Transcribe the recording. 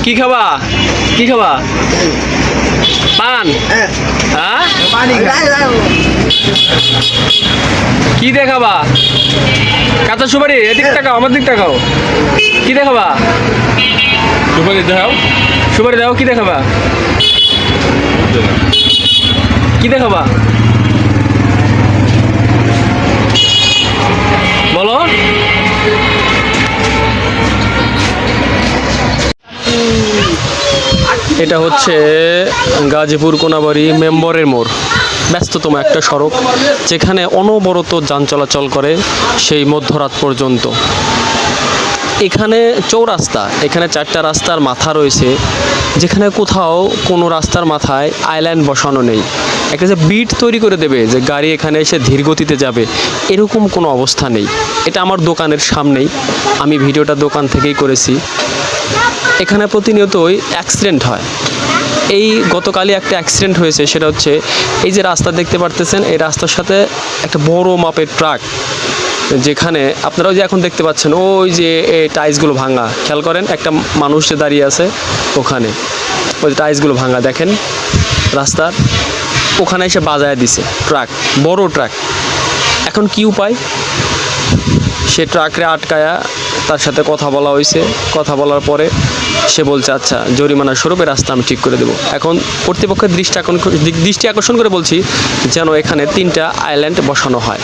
কি খাবা কি খাবা পান হ্যাঁ কি দেখাবা কাঁচা সুপারি এদিক তাকাও আমার দিক তাকাও কি দেখাবা সুপারি দাও কি দেখাবা কি দেখাবা বলো এটা হচ্ছে গাজীপুর কোনাবাড়ি মেম্বরের মোড়, ব্যস্ততম একটা সড়ক যেখানে অনবরত যান চলাচল করে সেই মধ্যরাত পর্যন্ত। এখানে চৌরাস্তা, এখানে 4টা রাস্তার মাথা রয়েছে, যেখানে কোথাও কোনো রাস্তার মাথায় আইল্যান্ড বসানো নেই। একটা যে বিট তৈরি করে দেবে যে গাড়ি এখানে এসে ধীর গতিতে যাবে, এরকম কোনো অবস্থা নেই। এটা আমার দোকানের সামনেই, আমি ভিডিওটা দোকান থেকেই করেছি। এখানে প্রতিনিয়তই অ্যাক্সিডেন্ট হয়। এই গতকালই একটা অ্যাক্সিডেন্ট হয়েছে, সেটা হচ্ছে এই যে রাস্তা দেখতে পারতেছেন, এই রাস্তার সাথে একটা বড় মাপের ট্রাক, যেখানে আপনারাও যে এখন দেখতে পাচ্ছেন ওই যে এই টাইলসগুলো ভাঙা, খেয়াল করেন একটা মানুষ যে দাঁড়িয়ে আছে ওখানে, ওই টাইলসগুলো ভাঙা দেখেন রাস্তার, ওখানে এসে বাজায় দিছে ট্রাক, বড় ট্রাক। এখন কি উপায়? সে ট্রাকরে আটকায়া তার সাথে কথা বলা হয়েছে, কথা বলার পরে সে বলছে আচ্ছা জরিমানা স্বরূপে রাস্তা আমি ঠিক করে দেবো। এখন কর্তৃপক্ষের দৃষ্টি আকর্ষণ করে বলছি যেন এখানে 3টা আইল্যান্ড বসানো হয়।